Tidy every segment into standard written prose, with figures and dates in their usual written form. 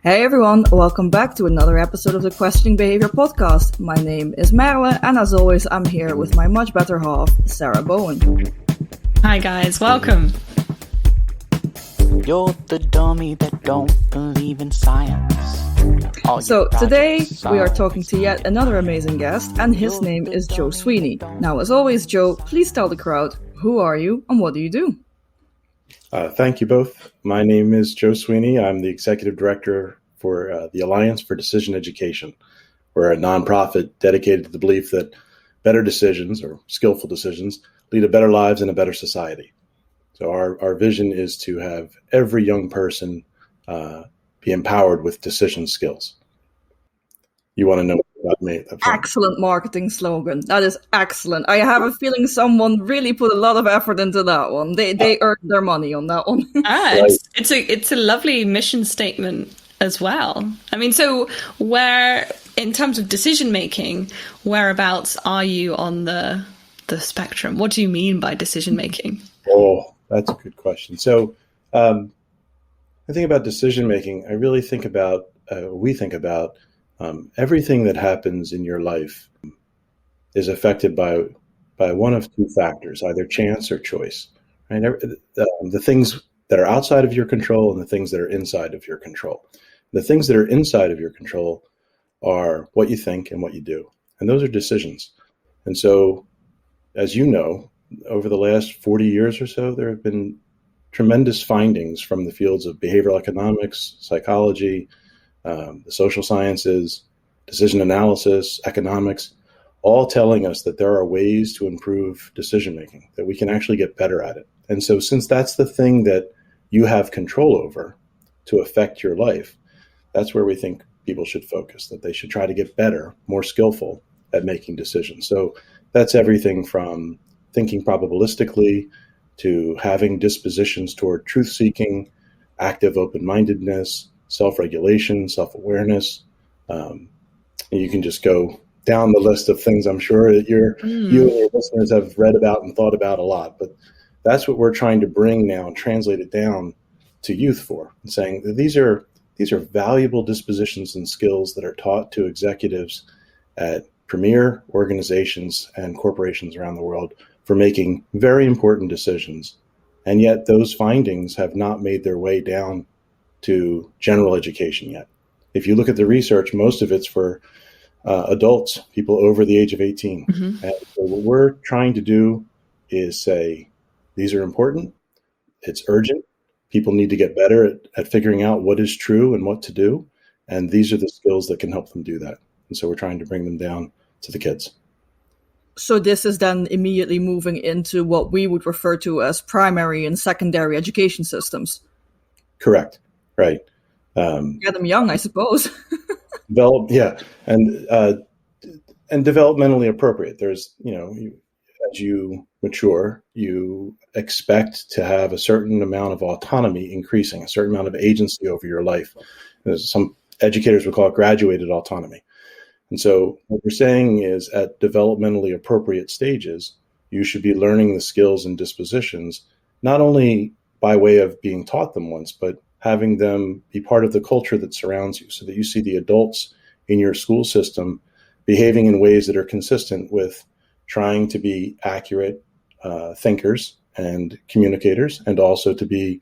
Hey everyone, welcome back to another episode of the Questioning Behaviour Podcast. My name is Merle, and as always, I'm here with my much better half, Sarah Bowen. Hi guys, welcome. You're the dummy that don't believe in science. So today we are talking to yet another amazing guest, and his name is Joe Sweeney. Now, as always, Joe, please tell the crowd, who are you and what do you do? Thank you both. My name is Joe Sweeney. I'm the executive director for the Alliance for Decision Education. We're a nonprofit dedicated to the belief that better decisions or skillful decisions lead to better lives and a better society. So our vision is to have every young person be empowered with decision skills. You want to know about me? Excellent marketing slogan. That is excellent. I have a feeling someone really put a lot of effort into that one. They earned their money on that one. It's a lovely mission statement as well. I mean, so where, in terms of decision making, whereabouts are you on the spectrum? What do you mean by decision making? Oh, that's a good question. So I think about decision making. I really think about, we think about everything that happens in your life is affected by one of two factors, either chance or choice. Right? The things that are outside of your control and the things that are inside of your control. The things that are inside of your control are what you think and what you do. And those are decisions. And so, as you know, over the last 40 years or so, there have been tremendous findings from the fields of behavioral economics, psychology, the social sciences, decision analysis, economics, all telling us that there are ways to improve decision making, that we can actually get better at it. And so since that's the thing that you have control over to affect your life, that's where we think people should focus, that they should try to get better, more skillful at making decisions. So that's everything from thinking probabilistically to having dispositions toward truth-seeking, active open-mindedness, self-regulation, self-awareness. You can just go down the list of things I'm sure that you and your listeners have read about and thought about a lot. But that's what we're trying to bring now and translate it down to youth for, and saying that these are valuable dispositions and skills that are taught to executives at premier organizations and corporations around the world for making very important decisions. And yet those findings have not made their way down to general education yet. If you look at the research, most of it's for adults, people over the age of 18. Mm-hmm. And so what we're trying to do is say, these are important, it's urgent, people need to get better at figuring out what is true and what to do, and these are the skills that can help them do that. And so we're trying to bring them down to the kids. So this is then immediately moving into what we would refer to as primary and secondary education systems. Correct. Right. Get them young, I suppose. And developmentally appropriate. There's, as you mature, you expect to have a certain amount of autonomy increasing, a certain amount of agency over your life. Some educators would call it graduated autonomy. And so what we're saying is at developmentally appropriate stages, you should be learning the skills and dispositions, not only by way of being taught them once, but having them be part of the culture that surrounds you, so that you see the adults in your school system behaving in ways that are consistent with trying to be accurate thinkers and communicators, and also to be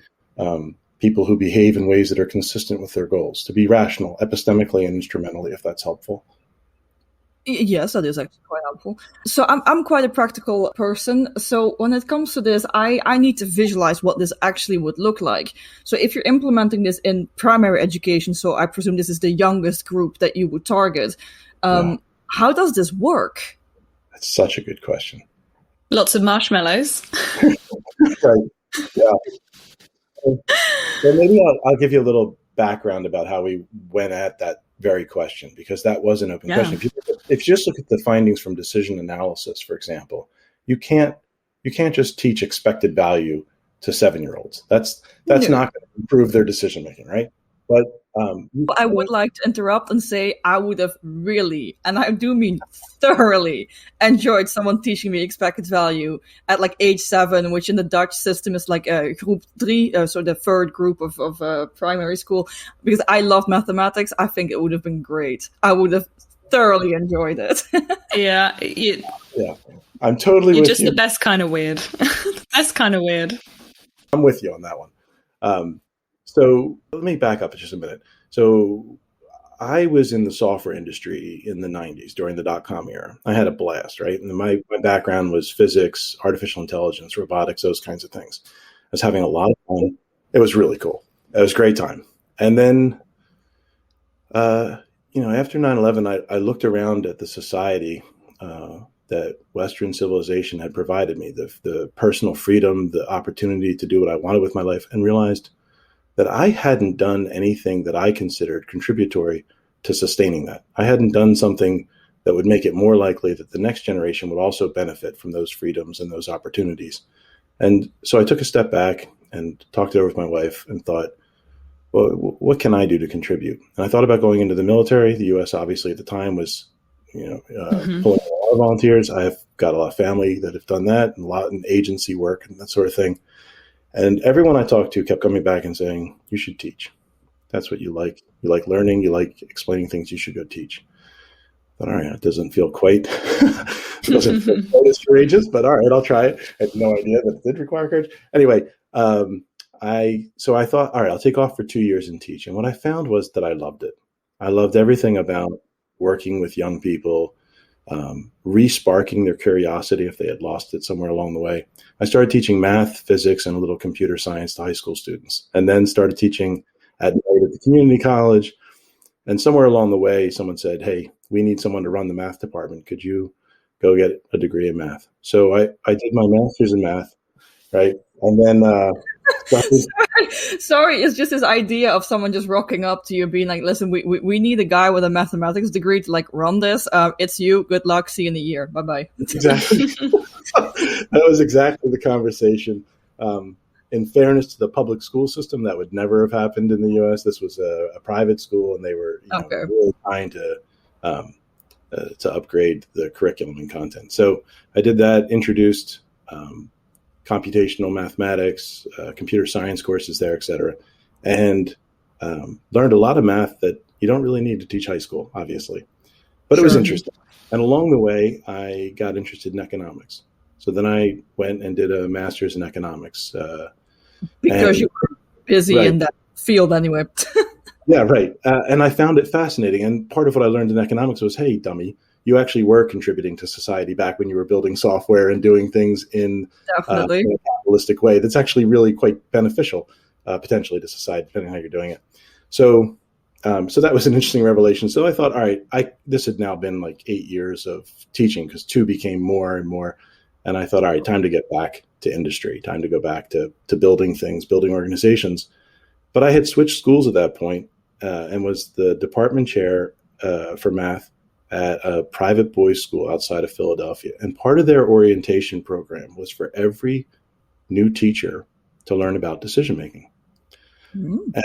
people who behave in ways that are consistent with their goals, to be rational, epistemically and instrumentally, if that's helpful. Yes, that is actually quite helpful. So I'm quite a practical person. So when it comes to this, I need to visualize what this actually would look like. So if you're implementing this in primary education, so I presume this is the youngest group that you would target, how does this work? That's such a good question. Lots of marshmallows. Right. Yeah. So maybe I'll give you a little background about how we went at that very question, because that was an open question. If you just look at the findings from decision analysis, for example, you can't just teach expected value to 7-year-olds. That's not going to improve their decision making, right? But I would like to interrupt and say I would have really, and I do mean thoroughly, enjoyed someone teaching me expected value at like age 7, which in the Dutch system is like a group 3, so the third group of primary school. Because I love mathematics, I think it would have been great. I would have thoroughly enjoyed it. Yeah, yeah, I'm totally you're with just you. the best kind of weird. The best kind of weird. I'm with you on that one. So let me back up just a minute. So I was in the software industry in the 90s during the dot-com era. I had a blast, right? And my background was physics, artificial intelligence, robotics, those kinds of things. I was having a lot of fun. It was really cool. It was a great time. And then, after 9/11, I looked around at the society that Western civilization had provided me, the personal freedom, the opportunity to do what I wanted with my life, and realized that I hadn't done anything that I considered contributory to sustaining that. I hadn't done something that would make it more likely that the next generation would also benefit from those freedoms and those opportunities. And so I took a step back and talked it over with my wife and thought, well, what can I do to contribute? And I thought about going into the military. The U.S. obviously at the time was, pulling a lot of volunteers. I've got a lot of family that have done that, and a lot in agency work and that sort of thing. And everyone I talked to kept coming back and saying, you should teach. That's what you like. You like learning. You like explaining things. You should go teach. But all right, it doesn't feel quite as courageous, but all right, I'll try it. I had no idea that it did require courage. Anyway, I thought, all right, I'll take off for 2 years and teach. And what I found was that I loved it. I loved everything about working with young people, re-sparking their curiosity if they had lost it somewhere along the way. I started teaching math, physics, and a little computer science to high school students, and then started teaching at night at the community college. And somewhere along the way, someone said, hey, we need someone to run the math department. Could you go get a degree in math? So I did my master's in math, right? And then Sorry, it's just this idea of someone just rocking up to you being like, listen, we need a guy with a mathematics degree to like run this. It's you. Good luck. See you in a year. Bye-bye. Exactly. That was exactly the conversation. In fairness to the public school system, that would never have happened in the U.S. This was a private school, and they were really trying to upgrade the curriculum and content. So I did that, introduced computational mathematics, computer science courses there, et cetera, and learned a lot of math that you don't really need to teach high school, obviously. But it was interesting. And along the way, I got interested in economics. So then I went and did a master's in economics. Because you were busy in that field anyway. Yeah, right. And I found it fascinating. And part of what I learned in economics was, hey, dummy, you actually were contributing to society back when you were building software and doing things in a capitalistic way. That's actually really quite beneficial, potentially, to society, depending on how you're doing it. So that was an interesting revelation. So I thought, all right, this had now been like 8 years of teaching, because 2 became more and more. And I thought, all right, time to get back to industry, time to go back to building things, building organizations. But I had switched schools at that point and was the department chair for math at a private boys' school outside of Philadelphia. And part of their orientation program was for every new teacher to learn about decision-making and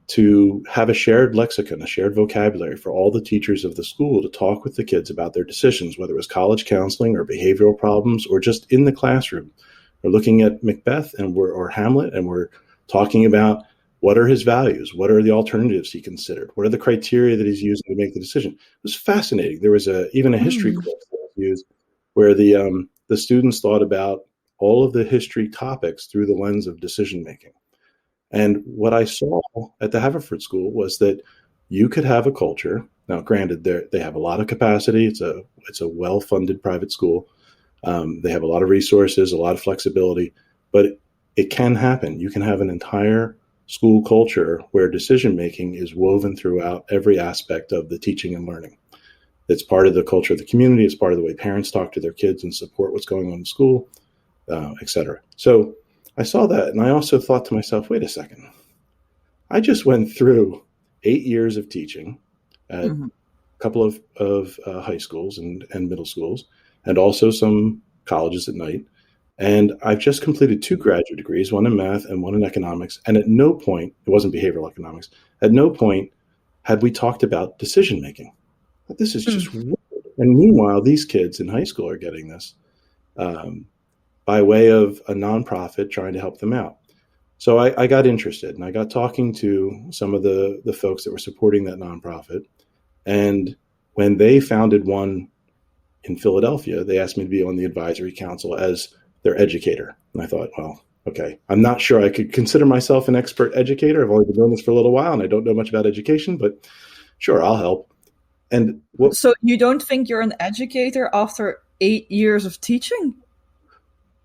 to have a shared lexicon, a shared vocabulary for all the teachers of the school to talk with the kids about their decisions, whether it was college counseling or behavioral problems or just in the classroom. We're looking at Macbeth or Hamlet, and we're talking about what are his values? What are the alternatives he considered? What are the criteria that he's using to make the decision? It was fascinating. There was even a history course that was used where the students thought about all of the history topics through the lens of decision making. And what I saw at the Haverford School was that you could have a culture. Now, granted, they have a lot of capacity. It's a well-funded private school. They have a lot of resources, a lot of flexibility, but it can happen. You can have an entire school culture where decision-making is woven throughout every aspect of the teaching and learning. It's part of the culture of the community. It's part of the way parents talk to their kids and support what's going on in school, et cetera. So I saw that, and I also thought to myself, wait a second. I just went through 8 years of teaching at a couple of high schools and middle schools, and also some colleges at night. And I've just completed 2 graduate degrees, one in math and one in economics. And at no point, it wasn't behavioral economics, at no point had we talked about decision making. But this is just weird. And meanwhile, these kids in high school are getting this by way of a nonprofit trying to help them out. So I got interested, and I got talking to some of the folks that were supporting that nonprofit. And when they founded one in Philadelphia, they asked me to be on the advisory council as their educator. And I thought, well, okay, I'm not sure I could consider myself an expert educator. I've only been doing this for a little while, and I don't know much about education, but sure, I'll help. And so you don't think you're an educator after 8 years of teaching?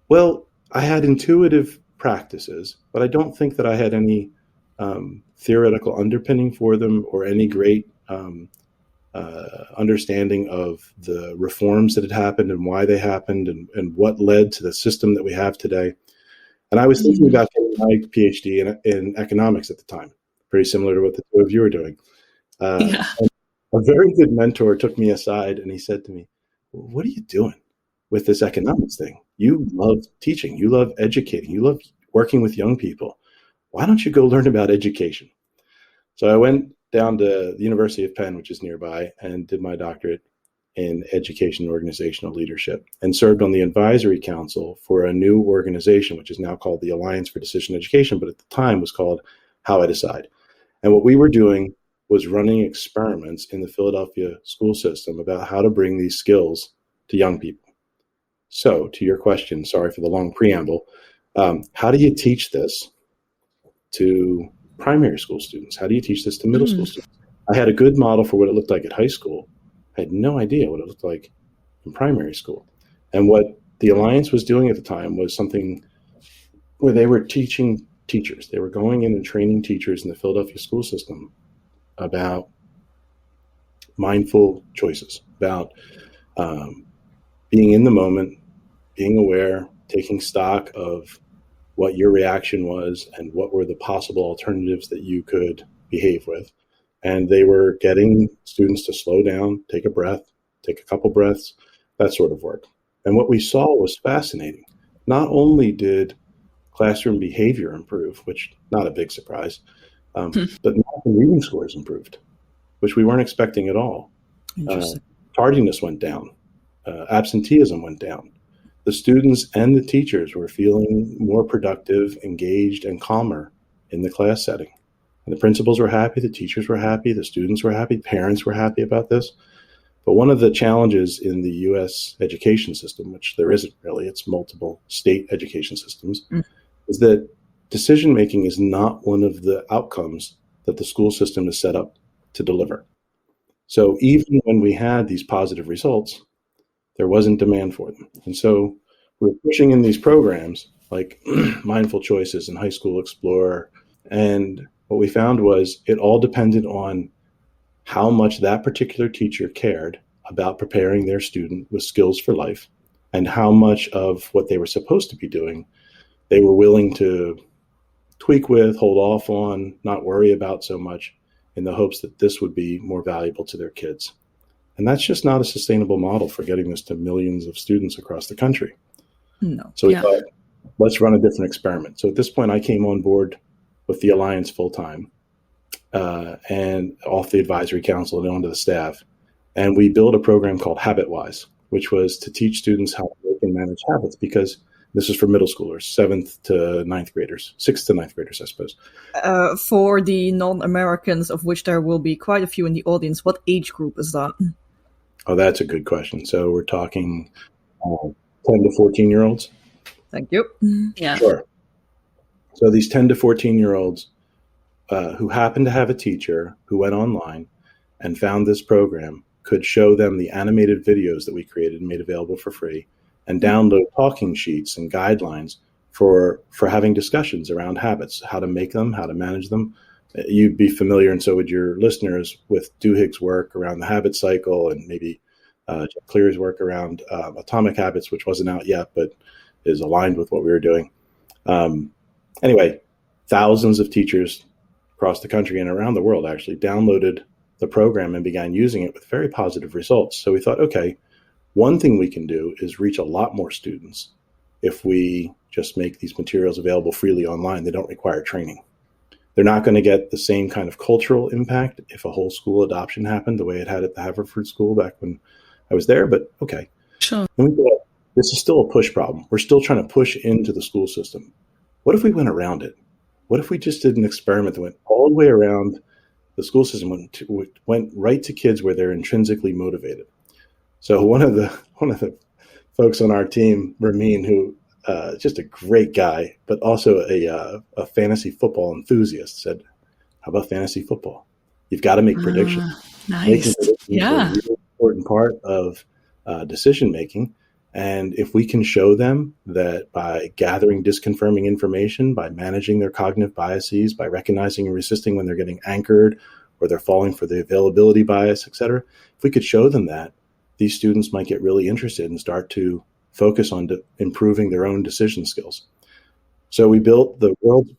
Well, I had intuitive practices, but I don't think that I had any theoretical underpinning for them or any great understanding of the reforms that had happened and why they happened and what led to the system that we have today. And I was thinking about getting my PhD in economics at the time, pretty similar to what the two of you are doing. A very good mentor took me aside and he said to me, "What are you doing with this economics thing? You love teaching, you love educating, you love working with young people. Why don't you go learn about education?" So I went down to the University of Penn, which is nearby, and did my doctorate in education and organizational leadership, and served on the advisory council for a new organization, which is now called the Alliance for Decision Education, but at the time was called How I Decide. And what we were doing was running experiments in the Philadelphia school system about how to bring these skills to young people. So to your question, sorry for the long preamble, how do you teach this to primary school students? How do you teach this to middle school students? I had a good model for what it looked like at high school. I had no idea what it looked like in primary school. And what the Alliance was doing at the time was something where they were teaching teachers. They were going in and training teachers in the Philadelphia school system about mindful choices, about being in the moment, being aware, taking stock of what your reaction was and what were the possible alternatives that you could behave with. And they were getting students to slow down, take a breath, take a couple breaths, that sort of work. And what we saw was fascinating. Not only did classroom behavior improve, which not a big surprise, but math and reading scores improved, which we weren't expecting at all. Tardiness went down. Absenteeism went down. The students and the teachers were feeling more productive, engaged, and calmer in the class setting. And the principals were happy, the teachers were happy, the students were happy, parents were happy about this. But one of the challenges in the U.S. education system, which there isn't really, it's multiple state education systems, is that decision-making is not one of the outcomes that the school system is set up to deliver. So even when we had these positive results, there wasn't demand for them. And so we're pushing in these programs like Mindful Choices and High School Explorer. And what we found was it all depended on how much that particular teacher cared about preparing their student with skills for life and how much of what they were supposed to be doing they were willing to tweak with, hold off on, not worry about so much in the hopes that this would be more valuable to their kids. And that's just not a sustainable model for getting this to millions of students across the country. No. So we thought, let's run a different experiment. So at this point, I came on board with the Alliance full-time and off the advisory council and onto the staff. And we built a program called HabitWise, which was to teach students how to make and manage habits, because this is for middle schoolers, 7th to 9th graders, 6th to 9th graders, I suppose. For the non-Americans, of which there will be quite a few in the audience, what age group is that? Oh, that's a good question. So we're talking 10 to 14-year-olds. Thank you. Yeah. Sure. So these 10 to 14-year-olds who happened to have a teacher who went online and found this program could show them the animated videos that we created and made available for free, and download talking sheets and guidelines for having discussions around habits, how to make them, how to manage them. You'd be familiar, and so would your listeners, with Duhigg's work around the habit cycle, and maybe Jeff Cleary's work around atomic habits, which wasn't out yet, but is aligned with what we were doing. Anyway, thousands of teachers across the country and around the world actually downloaded the program and began using it with very positive results. So we thought, okay, one thing we can do is reach a lot more students if we just make these materials available freely online. They don't require training. They're not going to get the same kind of cultural impact if a whole school adoption happened the way it had at the Haverford School back when I was there, but okay. Sure. And we thought, this is still a push problem. We're still trying to push into the school system. What if we went around it? What if we just did an experiment that went all the way around the school system, went right to kids where they're intrinsically motivated? So one of the folks on our team, Ramin, who just a great guy, but also a fantasy football enthusiast, said, "How about fantasy football? You've got to make predictions. Nice. Making predictions Yeah. is a really important part of decision making. And if we can show them that by gathering disconfirming information, by managing their cognitive biases, by recognizing and resisting when they're getting anchored or they're falling for the availability bias, et cetera, if we could show them that, these students might get really interested and start to focus on improving their own decision skills." So we built the world's...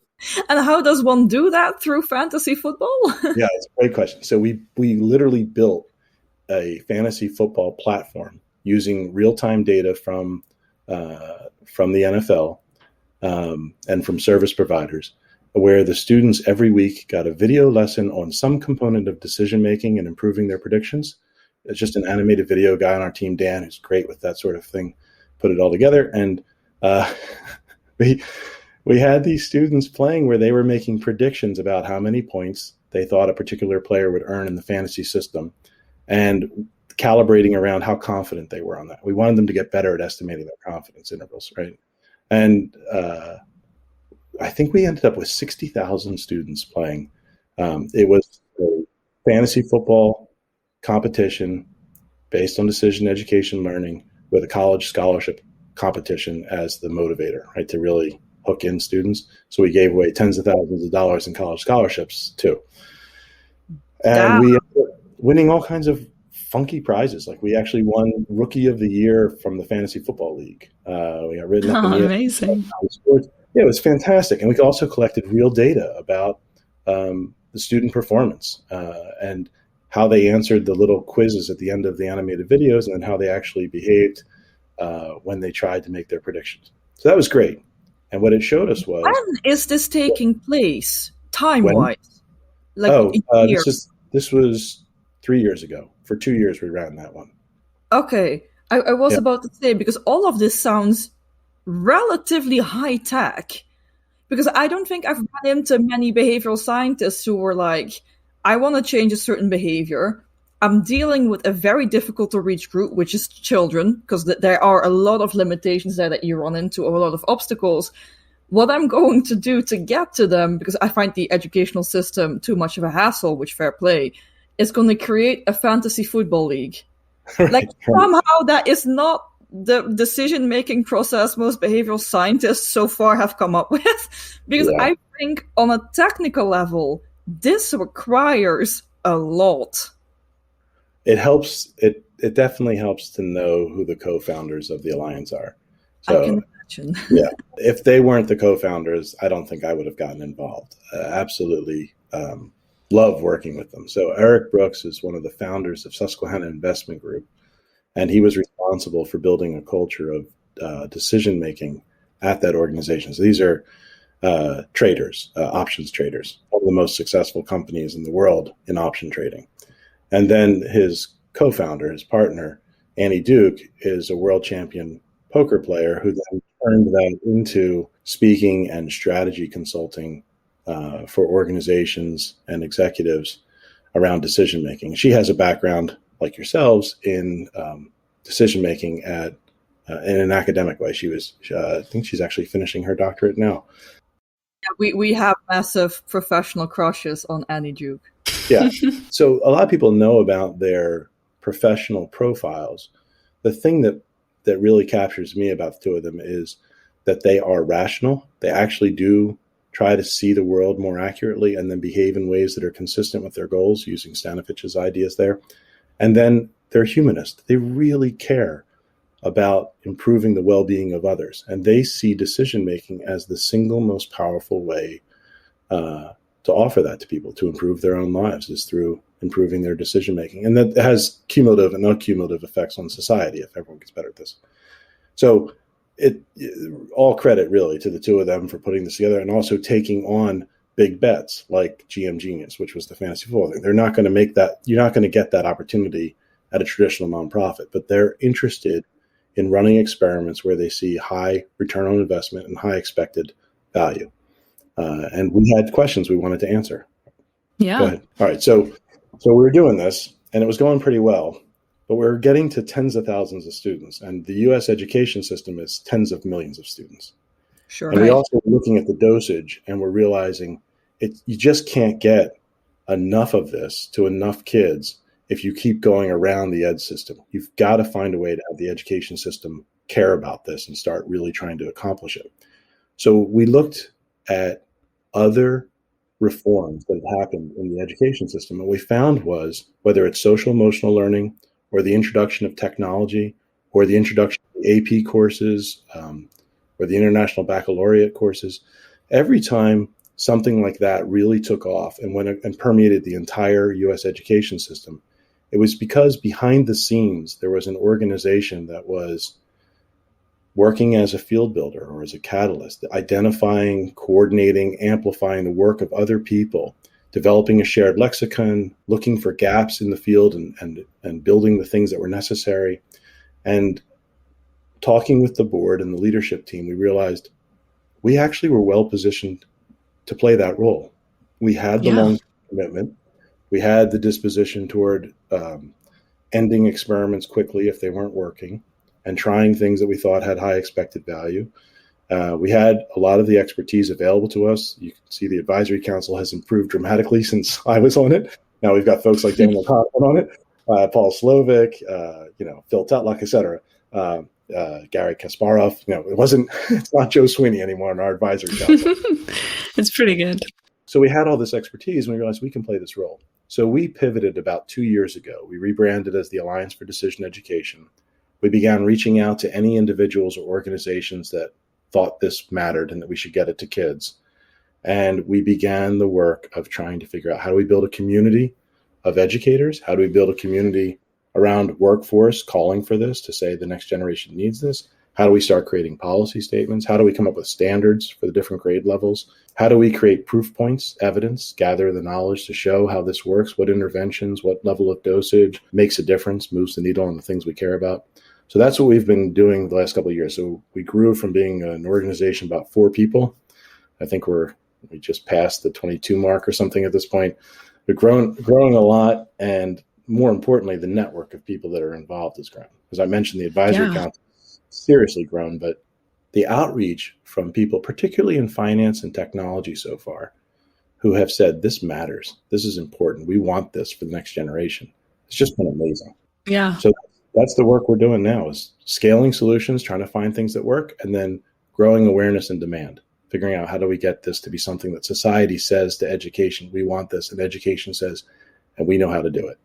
And how does one do that through fantasy football? Yeah, it's a great question. So we literally built a fantasy football platform using real-time data from the NFL and from service providers, where the students every week got a video lesson on some component of decision-making and improving their predictions. It's just an animated video. Guy on our team, Dan, who's great with that sort of thing, put it all together. And we had these students playing where they were making predictions about how many points they thought a particular player would earn in the fantasy system and calibrating around how confident they were on that. We wanted them to get better at estimating their confidence intervals, right? And I think we ended up with 60,000 students playing. It was a fantasy football competition based on decision education learning with a college scholarship competition as the motivator, right, to really hook in students. So we gave away tens of thousands of dollars in college scholarships too. And we ended up winning all kinds of funky prizes. Like we actually won Rookie of the Year from the Fantasy Football League. We got written up in the amazing. Yeah, it was fantastic. And we also collected real data about the student performance and how they answered the little quizzes at the end of the animated videos, and then how they actually behaved when they tried to make their predictions. So that was great. And what it showed us was... When is this taking place, time-wise? This was 3 years ago. For 2 years, we ran that one. Okay. I was about to say, because all of this sounds relatively high-tech. Because I don't think I've run into many behavioral scientists who were like, I want to change a certain behavior. I'm dealing with a very difficult to reach group, which is children, because there are a lot of limitations there that you run into, a lot of obstacles. What I'm going to do to get to them, because I find the educational system too much of a hassle, which fair play, is going to create a fantasy football league. Right. Somehow that is not the decision-making process most behavioral scientists so far have come up with. Because I think on a technical level, this requires a lot. It helps. It definitely helps to know who the co-founders of the Alliance are. So, I can imagine. Yeah. If they weren't the co-founders, I don't think I would have gotten involved. Absolutely love working with them. So Eric Brooks is one of the founders of Susquehanna Investment Group, and he was responsible for building a culture of decision-making at that organization. So these are traders, options traders, one of the most successful companies in the world in option trading. And then his co-founder, his partner, Annie Duke, is a world champion poker player who then turned that into speaking and strategy consulting for organizations and executives around decision-making. She has a background, like yourselves, in decision-making in an academic way. I think she's actually finishing her doctorate now. Yeah, we have massive professional crushes on Annie Duke. Yeah. So a lot of people know about their professional profiles. The thing that really captures me about the two of them is that they are rational. They actually do try to see the world more accurately and then behave in ways that are consistent with their goals, using Stanovich's ideas there. And then they're humanist. They really care about improving the well-being of others. And they see decision-making as the single most powerful way to offer that to people, to improve their own lives, is through improving their decision-making. And that has cumulative and non-cumulative effects on society if everyone gets better at this. So all credit really to the two of them for putting this together and also taking on big bets like GM Genius, which was the fantasy football thing. They're not going to make that. You're not going to get that opportunity at a traditional nonprofit, but they're interested in running experiments where they see high return on investment and high expected value. And we had questions we wanted to answer. Yeah. Go ahead. All right. So we were doing this and it was going pretty well, but we were getting to tens of thousands of students, and the U.S. education system is tens of millions of students. Sure. And we also were looking at the dosage and we're realizing you just can't get enough of this to enough kids if you keep going around the ed system. You've got to find a way to have the education system care about this and start really trying to accomplish it. So we looked at other reforms that have happened in the education system. And what we found was, whether it's social emotional learning or the introduction of technology or the introduction of AP courses or the International Baccalaureate courses, every time something like that really took off and permeated the entire U.S. education system, it was because behind the scenes, there was an organization that was working as a field builder or as a catalyst, identifying, coordinating, amplifying the work of other people, developing a shared lexicon, looking for gaps in the field and building the things that were necessary. And talking with the board and the leadership team, we realized we actually were well positioned to play that role. We had the long commitment. We had the disposition toward ending experiments quickly if they weren't working and trying things that we thought had high expected value. We had a lot of the expertise available to us. You can see the advisory council has improved dramatically since I was on it. Now we've got folks like Daniel Coughlin on it, Paul Slovic, Phil Tetlock, et cetera. Gary Kasparov. It's not Joe Sweeney anymore in our advisory council. It's pretty good. So we had all this expertise and we realized we can play this role. So we pivoted about 2 years ago. We rebranded as the Alliance for Decision Education. We began reaching out to any individuals or organizations that thought this mattered and that we should get it to kids. And we began the work of trying to figure out, how do we build a community of educators? How do we build a community around workforce calling for this, to say the next generation needs this? How do we start creating policy statements? How do we come up with standards for the different grade levels? How do we create proof points, evidence, gather the knowledge to show how this works, what interventions, what level of dosage makes a difference, moves the needle on the things we care about? So that's what we've been doing the last couple of years. So we grew from being an organization about 4 people. I think we just passed the 22 mark or something at this point. We're growing a lot, and more importantly, the network of people that are involved has grown. As I mentioned, the advisory council has seriously grown, but the outreach from people, particularly in finance and technology so far, who have said, this matters, this is important, we want this for the next generation, it's just been amazing. Yeah. So that's the work we're doing now, is scaling solutions, trying to find things that work, and then growing awareness and demand, figuring out how do we get this to be something that society says to education, we want this, and education says, and we know how to do it.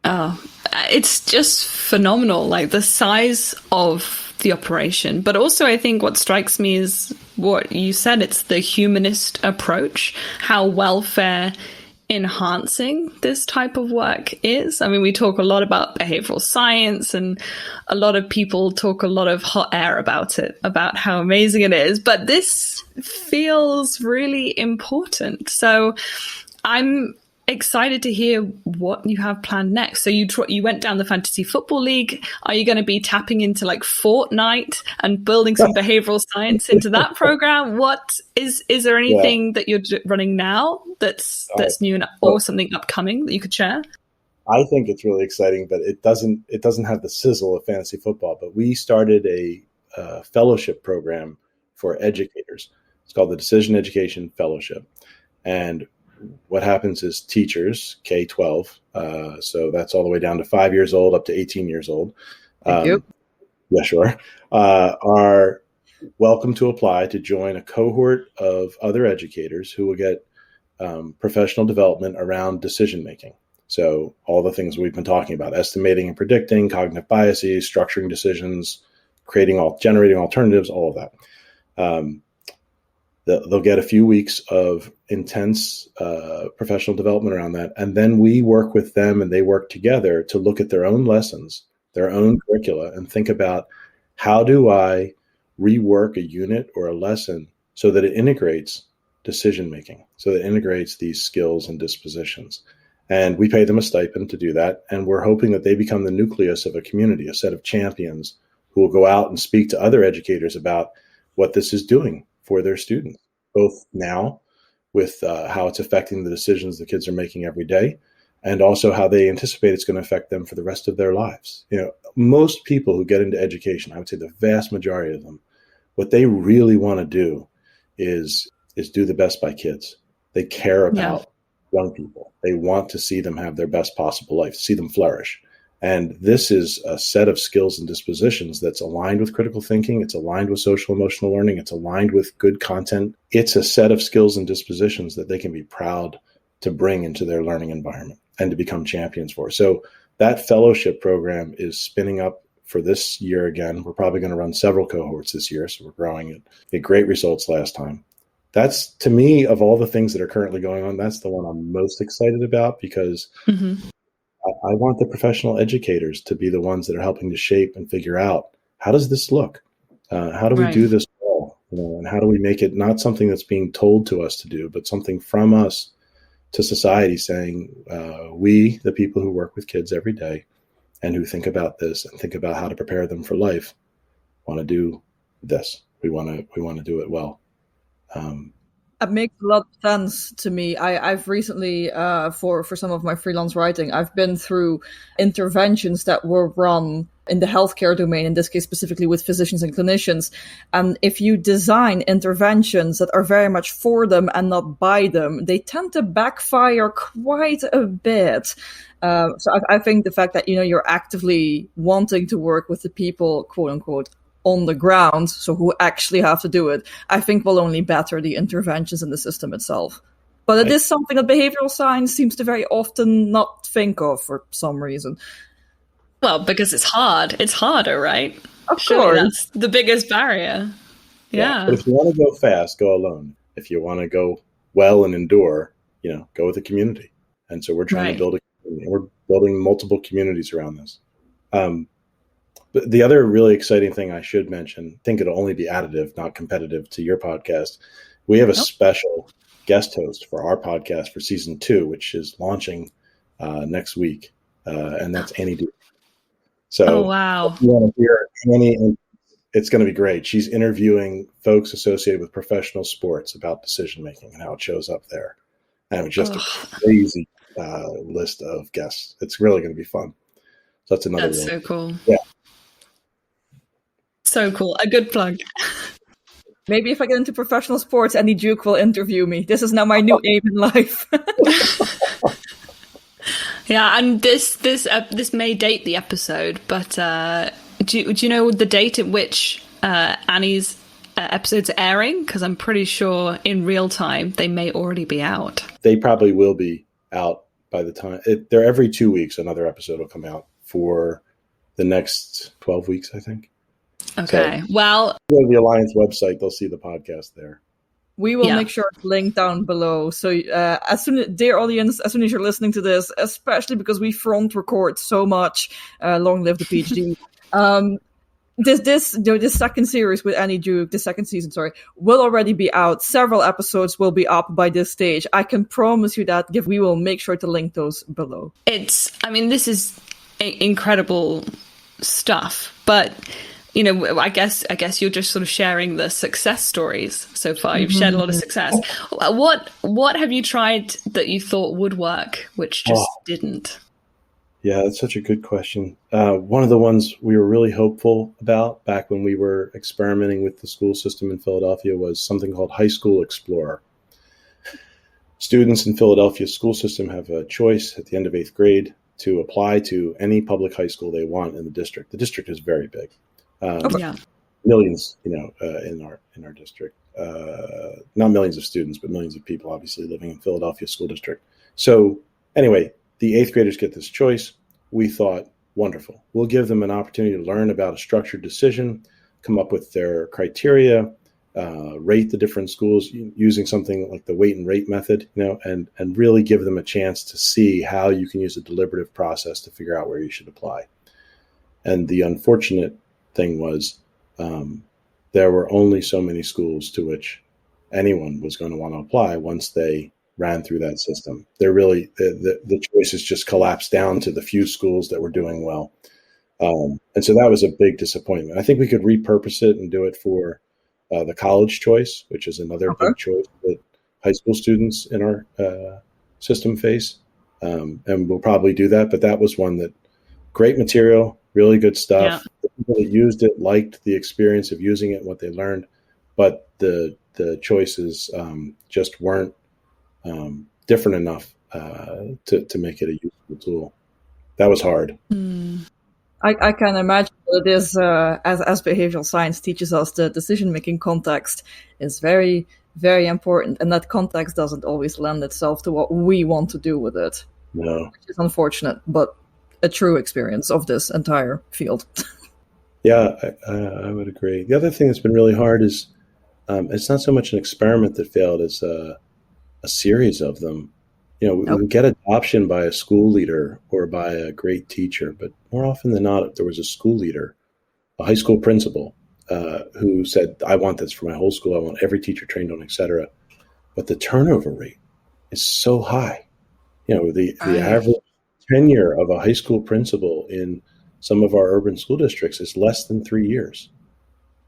Oh, it's just phenomenal, like the size of the operation. But also, I think what strikes me is what you said, it's the humanist approach, how welfare enhancing this type of work is. I mean, we talk a lot about behavioral science, and a lot of people talk a lot of hot air about it, about how amazing it is. But this feels really important. So I'm excited to hear what you have planned next. So you went down the fantasy football league. Are you going to be tapping into like Fortnite and building some behavioral science into that program? What is there anything that you're running now that's new or something upcoming that you could share? I think it's really exciting, but it doesn't have the sizzle of fantasy football. But we started a fellowship program for educators. It's called the Decision Education Fellowship. And what happens is teachers, K-12, so that's all the way down to 5 years old up to 18 years old. Thank you. Yeah, sure. Are welcome to apply to join a cohort of other educators who will get professional development around decision making. So all the things we've been talking about, estimating and predicting, cognitive biases, structuring decisions, generating alternatives, all of that. They'll get a few weeks of intense professional development around that. And then we work with them and they work together to look at their own lessons, their own curricula, and think about, how do I rework a unit or a lesson so that it integrates decision making, so that it integrates these skills and dispositions. And we pay them a stipend to do that. And we're hoping that they become the nucleus of a community, a set of champions who will go out and speak to other educators about what this is doing for their students, both now with how it's affecting the decisions the kids are making every day, and also how they anticipate it's going to affect them for the rest of their lives. Most people who get into education, I would say the vast majority of them, what they really want to do is do the best by kids. They care about young people. They want to see them have their best possible life, see them flourish. And this is a set of skills and dispositions that's aligned with critical thinking. It's aligned with social emotional learning. It's aligned with good content. It's a set of skills and dispositions that they can be proud to bring into their learning environment and to become champions for. So that fellowship program is spinning up for this year again. We're probably going to run several cohorts this year, so we're growing it. We had great results last time. That's, to me, of all the things that are currently going on, that's the one I'm most excited about, because I want the professional educators to be the ones that are helping to shape and figure out, how does this look? How do we do this well? And how do we make it not something that's being told to us to do, but something from us to society saying, we, the people who work with kids every day and who think about this and think about how to prepare them for life, want to do this. We want to do it well. It makes a lot of sense to me. I've recently, for some of my freelance writing, I've been through interventions that were run in the healthcare domain, in this case specifically with physicians and clinicians. And if you design interventions that are very much for them and not by them, they tend to backfire quite a bit. So I think the fact that, you're actively wanting to work with the people, quote unquote, on the ground, so who actually have to do it, I think will only better the interventions in the system itself. But it is something that behavioral science seems to very often not think of for some reason. Well, because it's hard. It's harder, right? Of Surely course. that's the biggest barrier. Yeah. But if you want to go fast, go alone. If you want to go well and endure, go with a community. And so we're trying to build a community. We're building multiple communities around this. But the other really exciting thing I should mention, I think it'll only be additive, not competitive to your podcast. We have a special guest host for our podcast for season 2, which is launching next week. And that's Annie Duke. So wow. if you want to hear Annie, it's going to be great. She's interviewing folks associated with professional sports about decision-making and how it shows up there. And it's just a crazy list of guests. It's really going to be fun. So that's another That's so cool. Yeah. So cool. A good plug. Maybe if I get into professional sports, Annie Duke will interview me. This is now my new aim in life. Yeah, and this may date the episode, but do you know the date at which Annie's episodes are airing? Because I'm pretty sure in real time they may already be out. They probably will be out by the time they're every 2 weeks. Another episode will come out for the next 12 weeks, I think. Okay. So, well, go to the Alliance website. They'll see the podcast there. We will make sure to link down below. So dear audience, as soon as you're listening to this, especially because we front record so much, long live the PhD. This second series with Annie Duke, the second season, will already be out. Several episodes will be up by this stage. I can promise you that. We will make sure to link those below. This is incredible stuff, but I guess you're just sort of sharing the success stories so far. You've shared a lot of success. What have you tried that you thought would work, which just didn't? Yeah, that's such a good question. One of the ones we were really hopeful about back when we were experimenting with the school system in Philadelphia was something called High School Explorer. Students in Philadelphia's school system have a choice at the end of 8th grade to apply to any public high school they want in the district. The district is very big. Millions, in our district. Not millions of students, but millions of people obviously living in Philadelphia school district. So anyway, the 8th graders get this choice. We thought, wonderful. We'll give them an opportunity to learn about a structured decision, come up with their criteria, rate the different schools using something like the weight and rate method, and really give them a chance to see how you can use a deliberative process to figure out where you should apply. And the unfortunate thing was there were only so many schools to which anyone was going to want to apply once they ran through that system. They're really, the choices just collapsed down to the few schools that were doing well. And so that was a big disappointment. I think we could repurpose it and do it for the college choice, which is another big choice that high school students in our system face. And we'll probably do that. But that was one that great material, really good stuff. Yeah. The people that used it liked the experience of using it and what they learned. But the choices just weren't different enough to make it a useful tool. That was hard. I can imagine that it is, as behavioral science teaches us, the decision-making context is very, very important, and that context doesn't always lend itself to what we want to do with it. No. Which is unfortunate, but a true experience of this entire field. Yeah, I would agree. The other thing that's been really hard is it's not so much an experiment that failed as a series of them. You know, we would get adoption by a school leader or by a great teacher, but more often than not, there was a school leader, a high school principal, who said, I want this for my whole school. I want every teacher trained on, et cetera. But the turnover rate is so high. You know, the average tenure of a high school principal in some of our urban school districts is less than 3 years.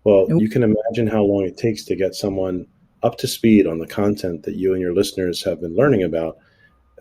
Well, you can imagine how long it takes to get someone up to speed on the content that you and your listeners have been learning about,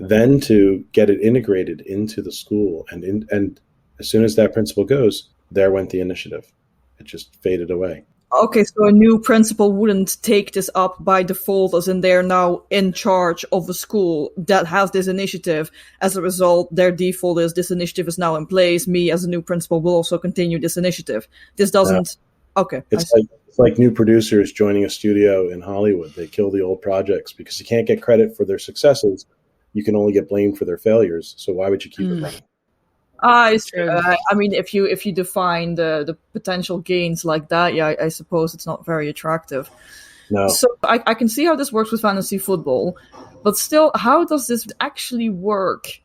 then to get it integrated into the school. And as soon as that principal goes, there went the initiative. It just faded away. Okay, so a new principal wouldn't take this up by default, as in they're now in charge of a school that has this initiative. As a result, their default is this initiative is now in place. Me, as a new principal, will also continue this initiative. This doesn't... Okay. It's like new producers joining a studio in Hollywood. They kill the old projects because you can't get credit for their successes. You can only get blamed for their failures. So why would you keep it running? It's true. I mean, if you define the potential gains like that, yeah, I suppose it's not very attractive. No. So I can see how this works with fantasy football, but still, how does this actually work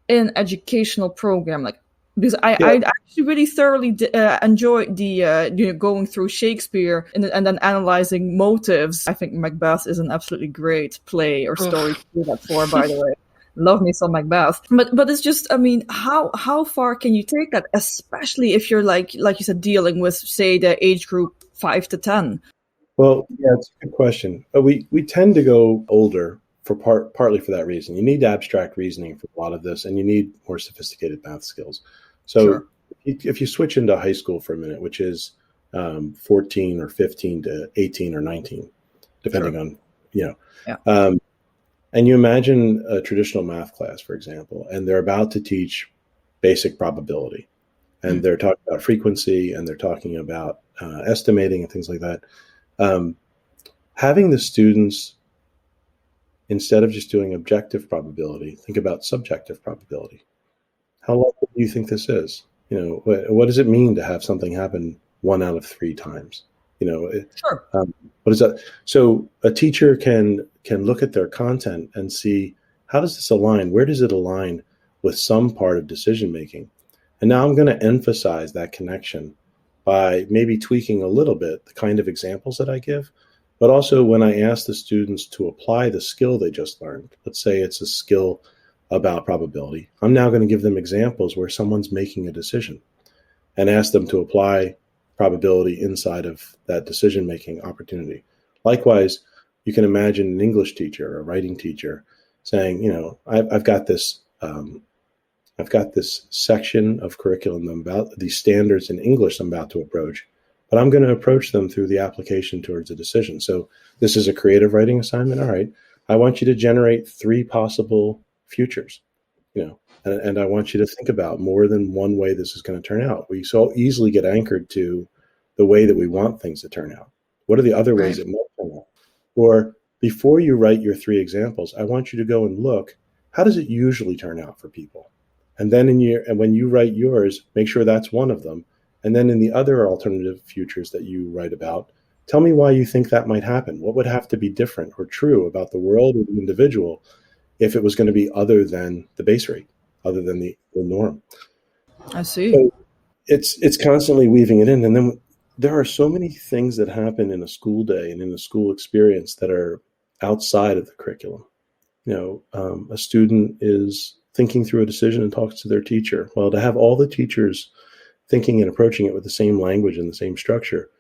in educational program? Like, because I actually really thoroughly enjoy the going through Shakespeare and then analyzing motives. I think Macbeth is an absolutely great play or story to do that for, by the way. Love me some Macbeth. But it's just, I mean, how far can you take that, especially if you're like you said, dealing with, say, the age group 5 to 10? Well, yeah, it's a good question. We tend to go older for partly for that reason. You need abstract reasoning for a lot of this, and you need more sophisticated math skills. So if you switch into high school for a minute, which is 14 or 15 to 18 or 19, depending on, and you imagine a traditional math class, for example, and they're about to teach basic probability, and they're talking about frequency, and they're talking about estimating and things like that. Having the students, instead of just doing objective probability, think about subjective probability. How likely do you think this is? You know, what does it mean to have something happen 1 out of 3 times? You know, Sure. What is that? So a teacher can look at their content and see, how does this align? Where does it align with some part of decision making? And now I'm going to emphasize that connection by maybe tweaking a little bit the kind of examples that I give, but also when I ask the students to apply the skill they just learned. Let's say it's a skill about probability. I'm now going to give them examples where someone's making a decision and ask them to apply probability inside of that decision-making opportunity. Likewise, you can imagine an English teacher or a writing teacher saying, you know, I've got this section of curriculum about these standards in English I'm about to approach, but I'm going to approach them through the application towards a decision. So this is a creative writing assignment. All right, I want you to generate 3 possible futures, you know, and I want you to think about more than one way this is going to turn out. We so easily get anchored to the way that we want things to turn out. What are the other ways it might turn out? Or before you write your 3 examples, I want you to go and look, how does it usually turn out for people? And then when you write yours, make sure that's one of them. And then in the other alternative futures that you write about, tell me why you think that might happen. What would have to be different or true about the world or the individual if it was going to be other than the base rate, other than the norm? I see. So it's constantly weaving it in. And then there are so many things that happen in a school day and in a school experience that are outside of the curriculum. A student is thinking through a decision and talks to their teacher. Well, to have all the teachers thinking and approaching it with the same language and the same structure,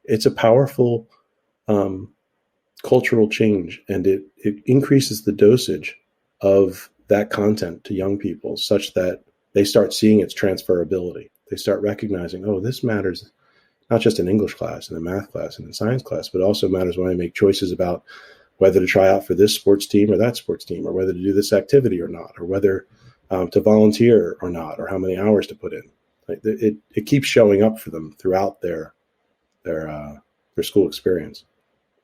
it's a powerful cultural change, and it increases the dosage of that content to young people such that they start seeing its transferability. They start recognizing, oh, this matters not just in English class and in math class and in science class, but also matters when I make choices about whether to try out for this sports team or that sports team, or whether to do this activity or not, or whether to volunteer or not, or how many hours to put in. Like it keeps showing up for them throughout their school experience,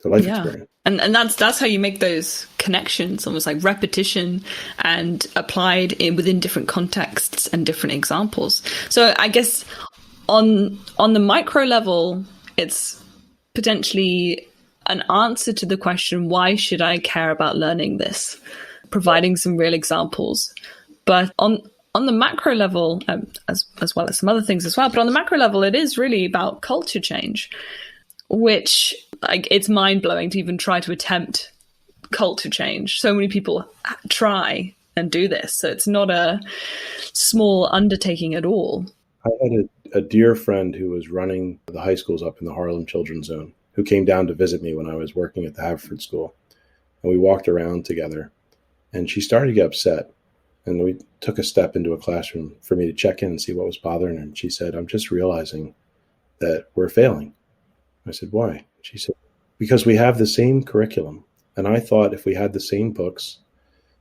their life experience. And that's how you make those connections, almost like repetition and applied within different contexts and different examples. So I guess on the micro level, it's potentially an answer to the question, why should I care about learning this? Providing some real examples. But on the macro level, as well as some other things as well, but on the macro level, it is really about culture change, which it's mind-blowing to even try to attempt culture change. So many people try and do this. So it's not a small undertaking at all. I had a dear friend who was running the high schools up in the Harlem Children's Zone, who came down to visit me when I was working at the Haverford School. And we walked around together, and she started to get upset. And we took a step into a classroom for me to check in and see what was bothering her. And she said, I'm just realizing that we're failing. I said, why? She said, because we have the same curriculum. And I thought if we had the same books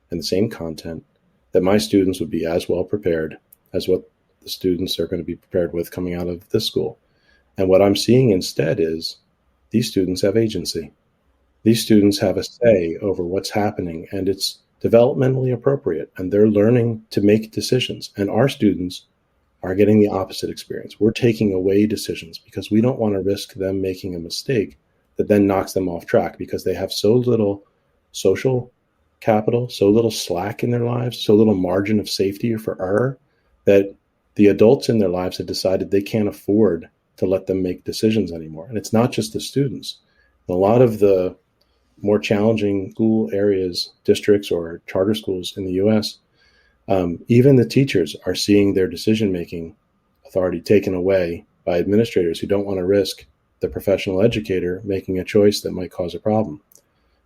and the same content, that my students would be as well prepared as what the students are going to be prepared with coming out of this school. And what I'm seeing instead is these students have agency. These students have a say over what's happening, and it's developmentally appropriate, and they're learning to make decisions. And our students are getting the opposite experience. We're taking away decisions because we don't want to risk them making a mistake that then knocks them off track because they have so little social capital, so little slack in their lives, so little margin of safety for error, that the adults in their lives have decided they can't afford to let them make decisions anymore. And it's not just the students. A lot of the more challenging school areas, districts, or charter schools in the U.S., even the teachers are seeing their decision-making authority taken away by administrators who don't want to risk the professional educator making a choice that might cause a problem.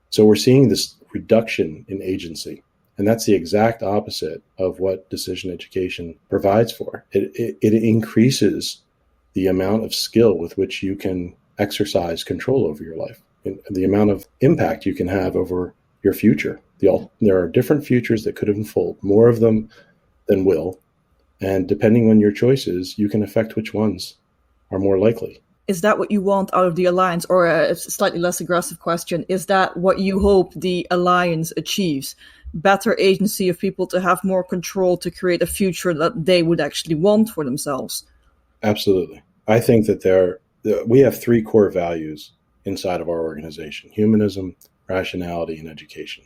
So we're seeing this reduction in agency, and that's the exact opposite of what decision education provides for. It increases the amount of skill with which you can exercise control over your life, and the amount of impact you can have over your future. There are different futures that could unfold, more of them than will. And depending on your choices, you can affect which ones are more likely. Is that what you want out of the alliance? Or a slightly less aggressive question, is that what you hope the alliance achieves? Better agency of people to have more control to create a future that they would actually want for themselves? Absolutely. I think that we have three core values inside of our organization: humanism, rationality, and education.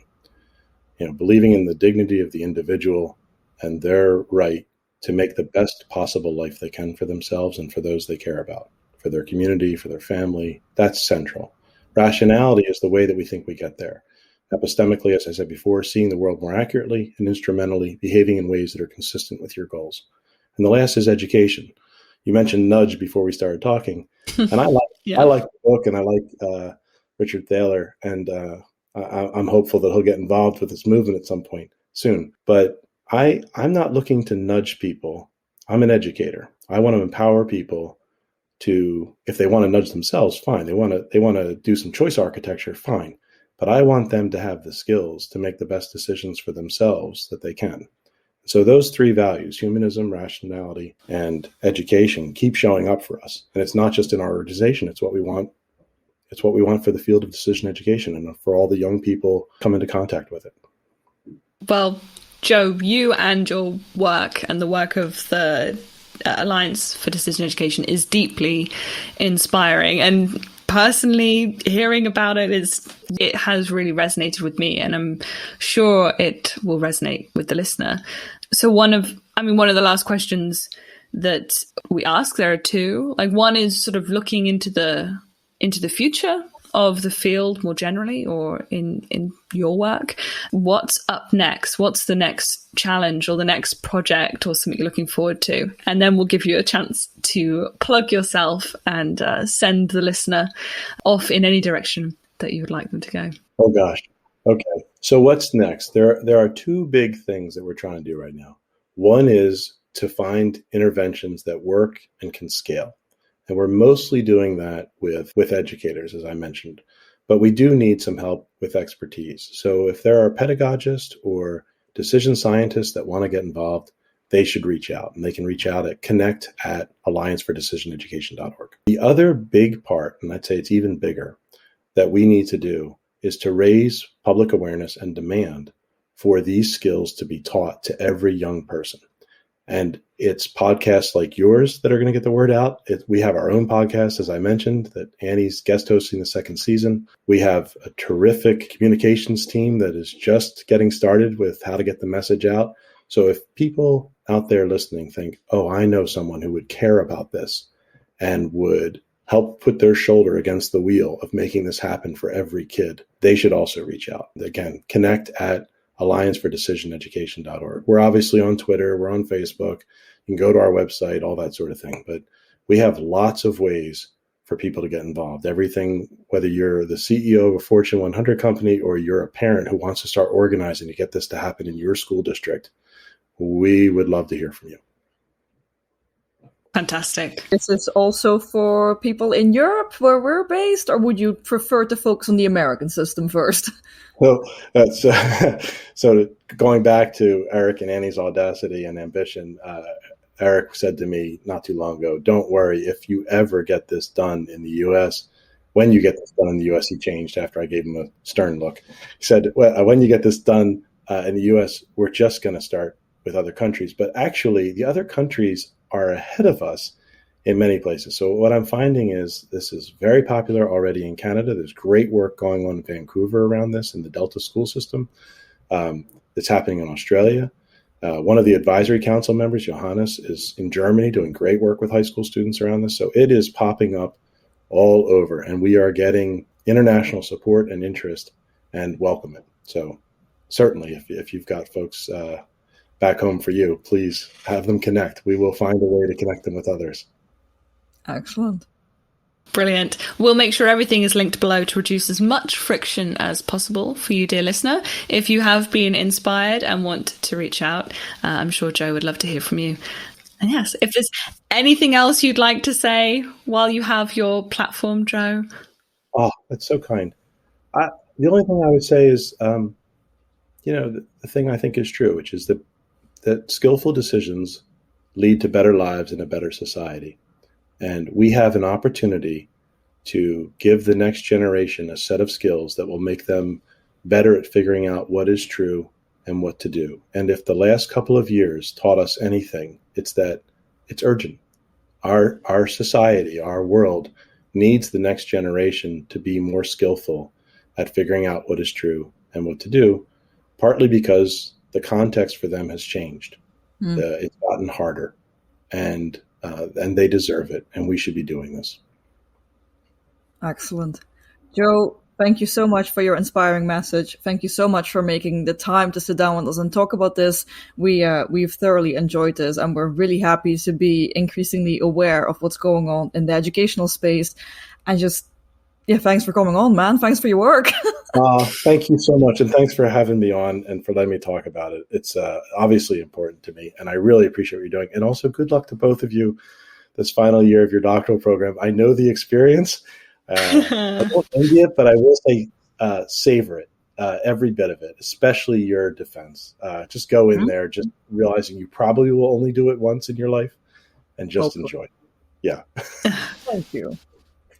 Believing in the dignity of the individual and their right to make the best possible life they can for themselves and for those they care about, for their community, for their family. That's central. Rationality is the way that we think we get there. Epistemically, as I said before, seeing the world more accurately, and instrumentally behaving in ways that are consistent with your goals. And the last is education. You mentioned nudge before we started talking, and I like the book, and I like Richard Thaler, and I'm hopeful that he'll get involved with this movement at some point soon. But I'm not looking to nudge people. I'm an educator. I want to empower people to, if they want to nudge themselves, fine. They want to do some choice architecture, fine. But I want them to have the skills to make the best decisions for themselves that they can. So those three values, humanism, rationality, and education, keep showing up for us. And it's not just in our organization. It's what we want. It's what we want for the field of decision education and for all the young people come into contact with it. Well, Joe, you and your work and the work of the Alliance for Decision Education is deeply inspiring. And personally, hearing about it has really resonated with me, and I'm sure it will resonate with the listener. So one of the last questions that we ask. There are two. Like, one is sort of looking into the future of the field more generally, or in your work. What's up next? What's the next challenge or the next project or something you're looking forward to? And then we'll give you a chance to plug yourself and send the listener off in any direction that you would like them to go. Oh gosh. Okay. So what's next? There are two big things that we're trying to do right now. One is to find interventions that work and can scale. And we're mostly doing that with educators, as I mentioned. But we do need some help with expertise. So if there are pedagogists or decision scientists that want to get involved, they should reach out. And they can reach out at connect@alliancefordecisioneducation.org. The other big part, and I'd say it's even bigger, that we need to do is to raise public awareness and demand for these skills to be taught to every young person. And it's podcasts like yours that are going to get the word out. We have our own podcast, as I mentioned, that Annie's guest hosting the second season. We have a terrific communications team that is just getting started with how to get the message out. So if people out there listening think, oh, I know someone who would care about this and would help put their shoulder against the wheel of making this happen for every kid, they should also reach out. Again, connect@alliancefordecisioneducation.org. We're obviously on Twitter, we're on Facebook, you can go to our website, all that sort of thing. But we have lots of ways for people to get involved. Everything, whether you're the CEO of a Fortune 100 company or you're a parent who wants to start organizing to get this to happen in your school district, we would love to hear from you. Fantastic. Is this also for people in Europe where we're based, or would you prefer to focus on the American system first? Well, that's so going back to Eric and Annie's audacity and ambition, Eric said to me not too long ago, don't worry, if you ever get this done in the U.S., when you get this done in the U.S., he changed after I gave him a stern look. He said, well, when you get this done in the U.S., we're just going to start with other countries. But actually, the other countries are ahead of us in many places. So what I'm finding is this is very popular already in Canada. There's great work going on in Vancouver around this in the Delta school system. It's happening in Australia. One of the advisory council members, Johannes, is in Germany doing great work with high school students around this. So it is popping up all over, and we are getting international support and interest, and welcome it. So certainly if you've got folks back home for you, please have them connect. We will find a way to connect them with others. Excellent. Brilliant. We'll make sure everything is linked below to reduce as much friction as possible for you, dear listener. If you have been inspired and want to reach out, I'm sure Joe would love to hear from you. And yes, if there's anything else you'd like to say while you have your platform, Joe. Oh, that's so kind. The only thing I would say is, the thing I think is true, which is that skillful decisions lead to better lives and a better society. And we have an opportunity to give the next generation a set of skills that will make them better at figuring out what is true and what to do. And if the last couple of years taught us anything, it's that it's urgent. Our society, our world needs the next generation to be more skillful at figuring out what is true and what to do, partly because the context for them has changed. It's gotten harder, and they deserve it, and we should be doing this. Excellent. Joe, thank you so much for your inspiring message. Thank you so much for making the time to sit down with us and talk about this. We've thoroughly enjoyed this, and we're really happy to be increasingly aware of what's going on in the educational space. And thanks for coming on, man. Thanks for your work. Thank you so much. And thanks for having me on and for letting me talk about it. It's obviously important to me, and I really appreciate what you're doing. And also good luck to both of you this final year of your doctoral program. I know the experience. I won't envy it, but I will say savor it, every bit of it, especially your defense. Just go in there, just realizing you probably will only do it once in your life, and just enjoy it. Yeah. Thank you.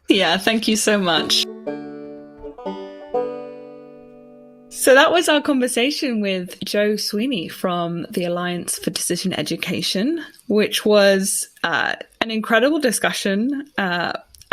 Yeah, thank you so much. So that was our conversation with Joe Sweeney from the Alliance for Decision Education, which was an incredible discussion.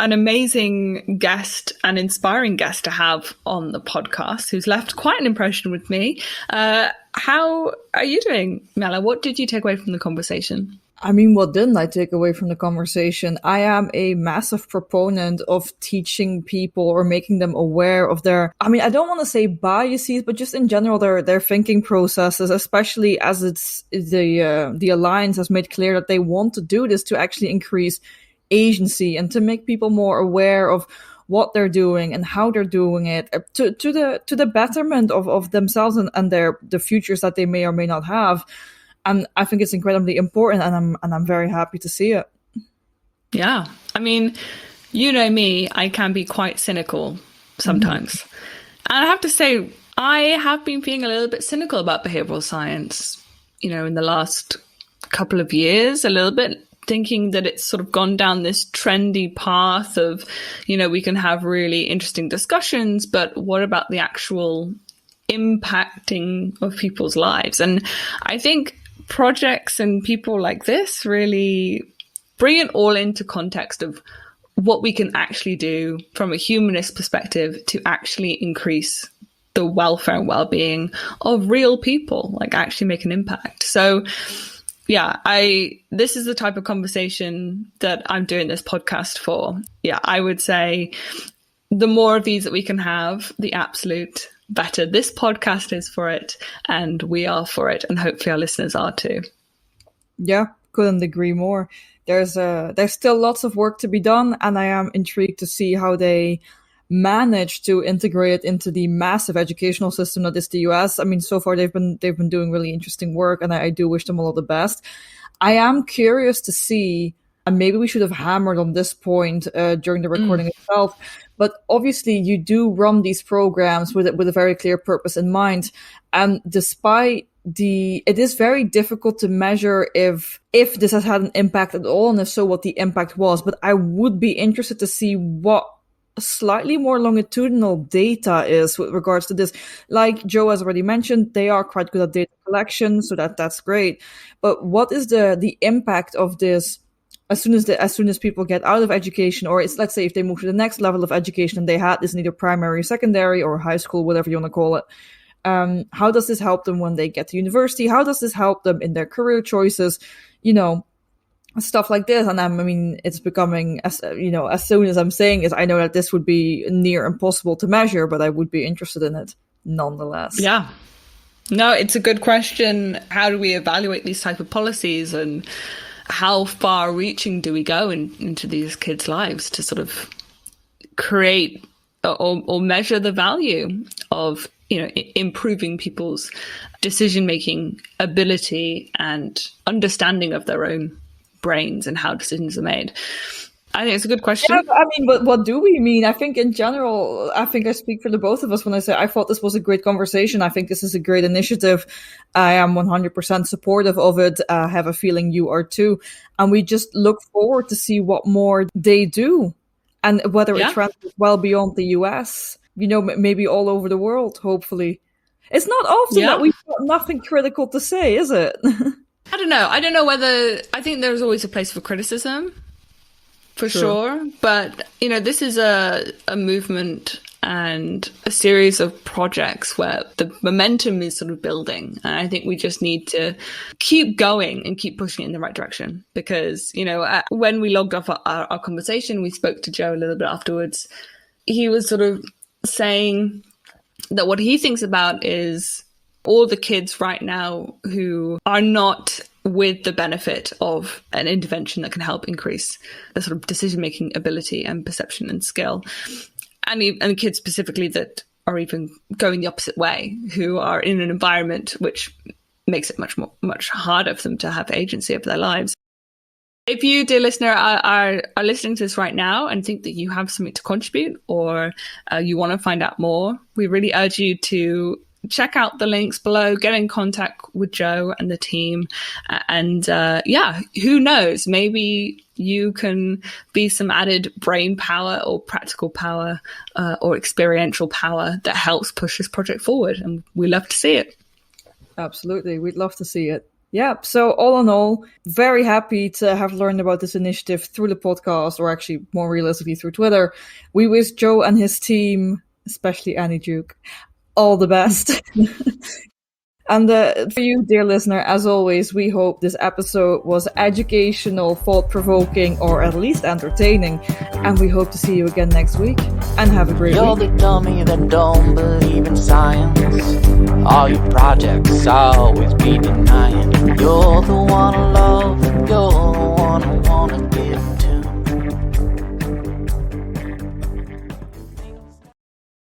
an amazing guest, an inspiring guest to have on the podcast, who's left quite an impression with me. How are you doing, Merle? What did you take away from the conversation? I mean, what didn't I take away from the conversation? I am a massive proponent of teaching people or making them aware of their, I mean, I don't want to say biases, but just in general, their thinking processes, especially as it's the Alliance has made clear that they want to do this to actually increase agency and to make people more aware of what they're doing and how they're doing it to the betterment of themselves and the futures that they may or may not have. And I think it's incredibly important, and I'm very happy to see it. Yeah. I mean, you know me, I can be quite cynical sometimes. Mm-hmm. And I have to say, I have been feeling a little bit cynical about behavioral science, you know, in the last couple of years, a little bit, thinking that it's sort of gone down this trendy path of, you know, we can have really interesting discussions, but what about the actual impacting of people's lives? And I think projects and people like this really bring it all into context of what we can actually do from a humanist perspective to actually increase the welfare and well-being of real people, like actually make an impact. So yeah, this is the type of conversation that I'm doing this podcast for. Yeah, I would say the more of these that we can have, the absolute better. This podcast is for it, and we are for it, and hopefully our listeners are too. Yeah, couldn't agree more. There's still lots of work to be done, and I am intrigued to see how they manage to integrate it into the massive educational system that is the US. I mean, so far they've been doing really interesting work, and I do wish them all the best. I am curious to see, and maybe we should have hammered on this point during the recording itself, but obviously you do run these programs with a very clear purpose in mind. And despite it is very difficult to measure if this has had an impact at all, and if so, what the impact was. But I would be interested to see what slightly more longitudinal data is with regards to this. Like Joe has already mentioned, they are quite good at data collection, so that's great. But what is the impact of this as soon as people get out of education, or let's say if they move to the next level of education and they had this in either primary, secondary, or high school, whatever you want to call it? How does this help them when they get to university? How does this help them in their career choices? You know, stuff like this. And I mean, it's becoming, as soon as I'm saying it, I know that this would be near impossible to measure, but I would be interested in it nonetheless. Yeah. No, it's a good question. How do we evaluate these type of policies, and how far reaching do we go into these kids' lives to sort of create or measure the value of, you know, improving people's decision-making ability and understanding of their own brains and how decisions are made? I think it's a good question. Yeah, I mean, but what do we mean? I think in general, I think I speak for the both of us when I say I thought this was a great conversation. I think this is a great initiative. I am 100% supportive of it. I have a feeling you are too. And we just look forward to see what more they do, and whether it transfers well beyond the US, you know, maybe all over the world, hopefully. It's not often that we've got nothing critical to say, is it? I don't know. I don't know whether, I think there's always a place for criticism, for sure. But, you know, this is a movement and a series of projects where the momentum is sort of building. And I think we just need to keep going and keep pushing it in the right direction. Because, you know, when we logged off our conversation, we spoke to Joe a little bit afterwards. He was sort of saying that what he thinks about is all the kids right now who are not with the benefit of an intervention that can help increase the sort of decision-making ability and perception and skill. And kids specifically that are even going the opposite way, who are in an environment which makes it much harder for them to have agency over their lives. If you, dear listener, are listening to this right now and think that you have something to contribute, or you want to find out more, we really urge you to check out the links below, get in contact with Joe and the team. And who knows, maybe you can be some added brain power or practical power or experiential power that helps push this project forward. And we love to see it. Absolutely. We'd love to see it. Yeah, so all in all, very happy to have learned about this initiative through the podcast, or actually more realistically through Twitter. We wish Joe and his team, especially Annie Duke, all the best. And for you, dear listener, as always, we hope this episode was educational, thought-provoking, or at least entertaining. And we hope to see you again next week. And have a great You're week. the dummy that don't believe in science. All your projects always be denying. You're the one I love.